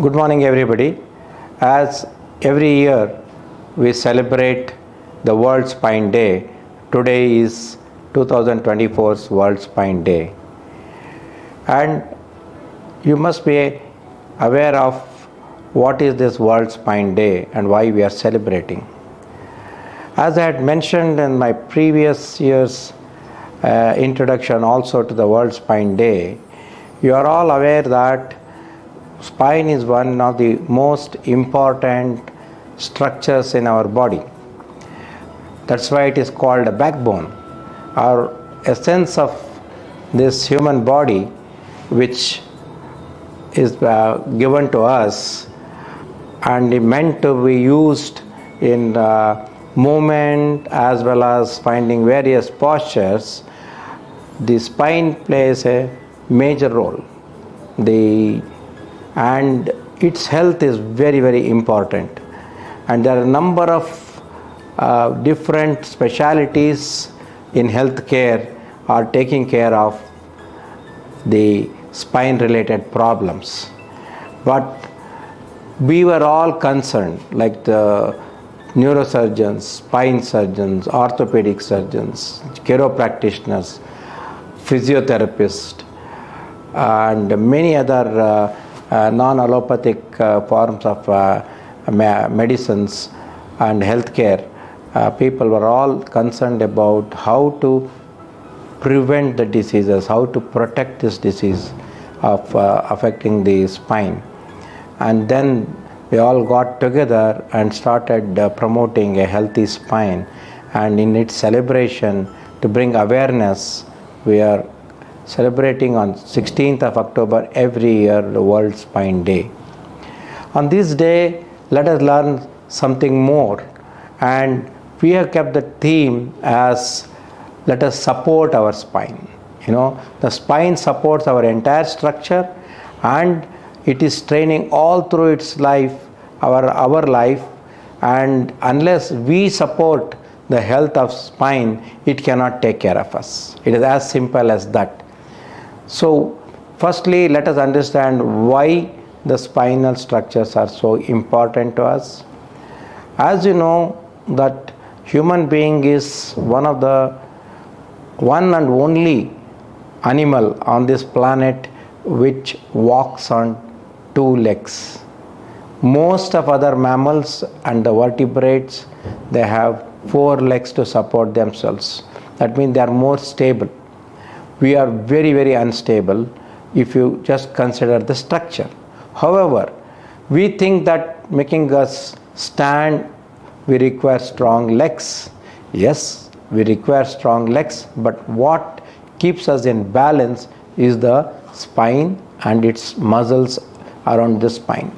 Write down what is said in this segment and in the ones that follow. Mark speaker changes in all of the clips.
Speaker 1: Good morning, everybody. As every year we celebrate the World Spine Day, today is 2024's World Spine Day. And you must be aware of what is this World Spine Day and why we are celebrating. As I had mentioned in my previous year's introduction also to the World Spine Day, you are all aware that spine is one of the most important structures in our body. That's why it is called a backbone. Our essence of this human body, which is given to us and meant to be used in movement as well as finding various postures, the spine plays a major role. And its health is very, very important. And there are a number of different specialities in healthcare are taking care of the spine related problems. But we were all concerned, like the neurosurgeons, spine surgeons, orthopedic surgeons, chiropractors, physiotherapists, and many other non-allopathic forms of medicines and healthcare. People were all concerned about how to prevent the diseases, how to protect this disease of affecting the spine. And then we all got together and started promoting a healthy spine. And in its celebration, to bring awareness, we are celebrating on 16th of October every year the World Spine Day. On this day, let us learn something more, and we have kept the theme as let us support our spine. The spine supports our entire structure and it is training all through its life, our life, and unless we support the health of spine, it cannot take care of us. It is as simple as that. So, firstly, let us understand why the spinal structures are so important to us. As you know, that human being is one and only animal on this planet which walks on two legs. Most of other mammals and the vertebrates, they have four legs to support themselves. That means they are more stable. We are very, very unstable if you just consider the structure. However, we think that making us stand, we require strong legs. Yes, we require strong legs, but what keeps us in balance is the spine and its muscles around the spine.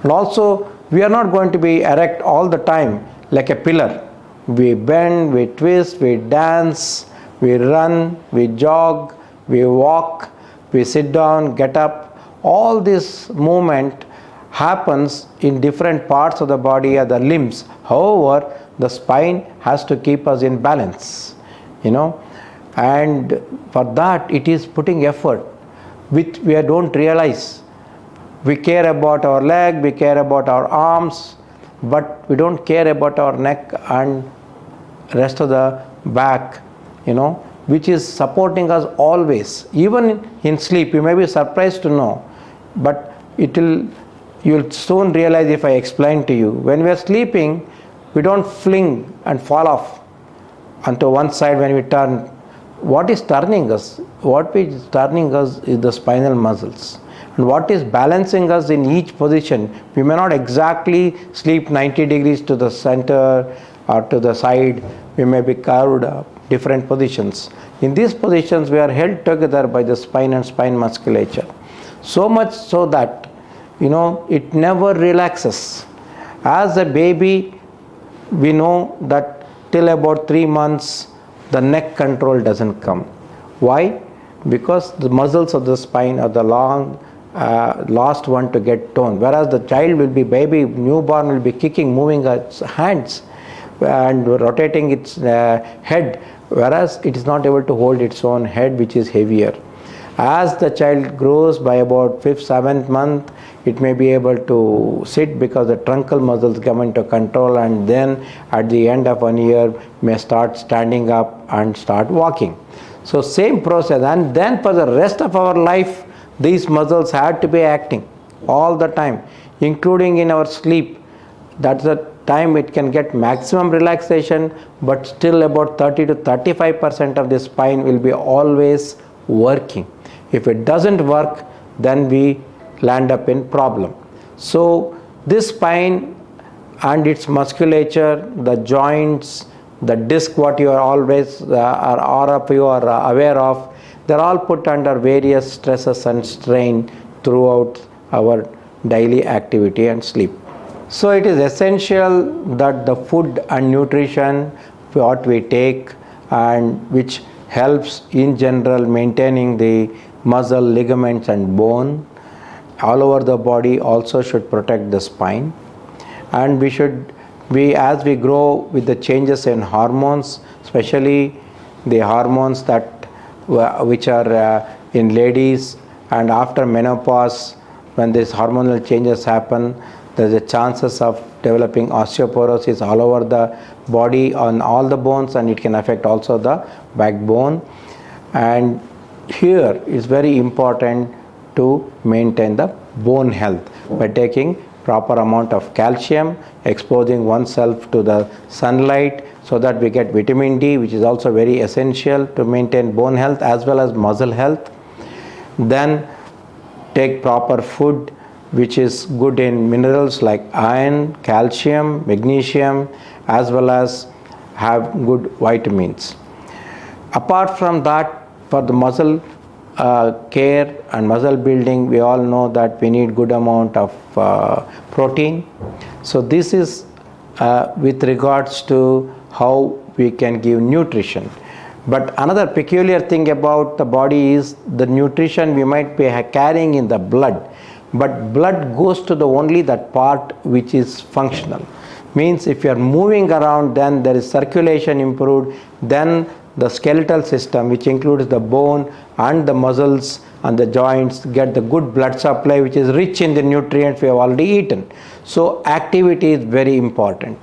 Speaker 1: And also, we are not going to be erect all the time like a pillar. We bend, we twist, we dance, we run, we jog, we walk, we sit down, get up. All this movement happens in different parts of the body or the limbs. However, the spine has to keep us in balance, and for that it is putting effort which we don't realize. We care about our leg, we care about our arms, but we don't care about our neck and rest of the back, which is supporting us always. Even in sleep, you may be surprised to know, but you'll soon realize if I explain to you. When we are sleeping, we don't fling and fall off onto one side when we turn. What is turning us? What is turning us is the spinal muscles. And what is balancing us in each position? We may not exactly sleep 90 degrees to the center or to the side. We may be curved up, different positions. In these positions, we are held together by the spine and spine musculature. So much so that, it never relaxes. As a baby, we know that till about 3 months, the neck control doesn't come. Why? Because the muscles of the spine are the last one to get toned. Whereas the child will be newborn will be kicking, moving its hands and rotating its head, whereas it is not able to hold its own head, which is heavier. As the child grows by about 5th, 7th month, it may be able to sit because the truncal muscles come into control, and then at the end of 1 year may start standing up and start walking. So same process, and then for the rest of our life these muscles have to be acting all the time, including in our sleep. That's the time it can get maximum relaxation, but still about 30 to 35% of the spine will be always working. If it doesn't work, then we land up in problem. So this spine and its musculature, the joints, the disc, what you are always all of you are aware of, they're all put under various stresses and strain throughout our daily activity and sleep. So it is essential that the food and nutrition what we take, and which helps in general maintaining the muscle, ligaments and bone all over the body, also should protect the spine. And as we grow with the changes in hormones, especially the hormones which are in ladies, and after menopause, when these hormonal changes happen, there's a chances of developing osteoporosis all over the body on all the bones, and it can affect also the backbone. And here is very important to maintain the bone health by taking proper amount of calcium, exposing oneself to the sunlight so that we get vitamin D, which is also very essential to maintain bone health as well as muscle health. Then take proper food which is good in minerals like iron, calcium, magnesium, as well as have good vitamins. Apart from that, for the muscle care and muscle building, we all know that we need good amount of protein. So this is with regards to how we can give nutrition. But another peculiar thing about the body is the nutrition we might be carrying in the blood, but blood goes to the only that part which is functional. Means if you are moving around, then there is circulation improved, then the skeletal system, which includes the bone and the muscles and the joints, get the good blood supply which is rich in the nutrients we have already eaten. So activity is very important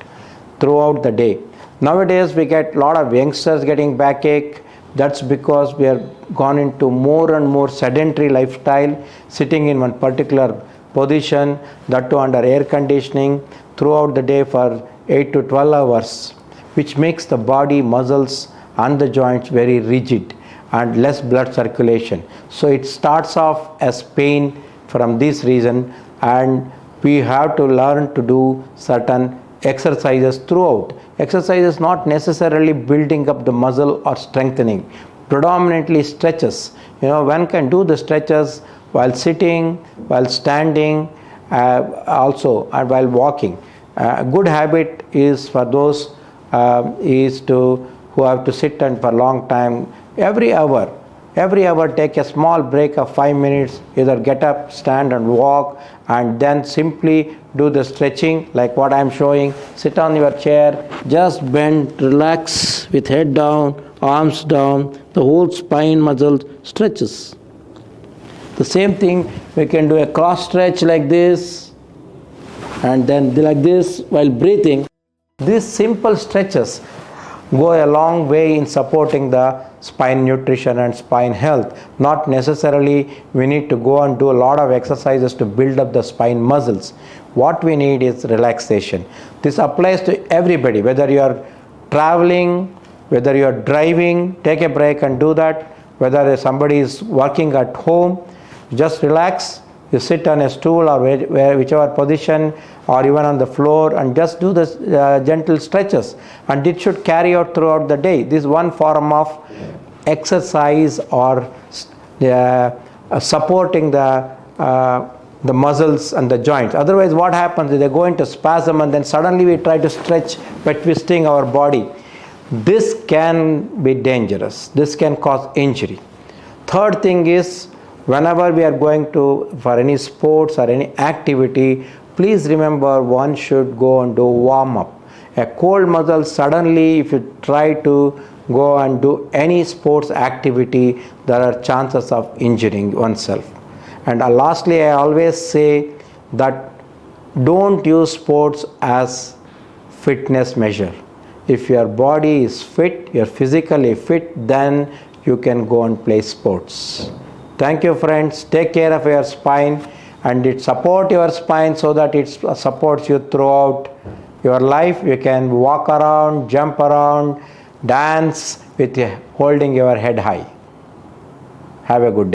Speaker 1: throughout the day. Nowadays we get a lot of youngsters getting backache. That's because we have gone into more and more sedentary lifestyle, sitting in one particular position, that too under air conditioning throughout the day for 8 to 12 hours, which makes the body, muscles and the joints very rigid and less blood circulation. So it starts off as pain from this reason, and we have to learn to do certain exercises throughout. Exercise is not necessarily building up the muscle or strengthening, predominantly stretches. One can do the stretches while sitting, while standing, also and while walking. A good habit is for those who have to sit and for a long time. Every hour take a small break of 5 minutes, either get up, stand and walk, and then simply do the stretching like what I am showing. Sit on your chair, just bend, relax with head down, arms down, the whole spine muscle stretches. The same thing, we can do a cross stretch like this, and then like this while breathing. These simple stretches go a long way in supporting the spine nutrition and spine health. Not necessarily we need to go and do a lot of exercises to build up the spine muscles. What we need is relaxation. This applies to everybody, whether you are traveling, whether you are driving, take a break and do that. Whether somebody is working at home, just relax. You sit on a stool or whichever position, or even on the floor, and just do this gentle stretches, and it should carry out throughout the day. This is one form of exercise or supporting the muscles and the joints. Otherwise what happens is they go into spasm, and then suddenly we try to stretch by twisting our body. This can be dangerous. This can cause injury. Third thing is, whenever we are going for any sports or any activity, please remember one should go and do warm up. A cold muscle, suddenly if you try to go and do any sports activity, there are chances of injuring oneself. And lastly, I always say that don't use sports as fitness measure. If your body is fit, you're physically fit, then you can go and play sports. Thank you, friends. Take care of your spine, and it support your spine so that it supports you throughout your life. You can walk around, jump around, dance with holding your head high. Have a good day.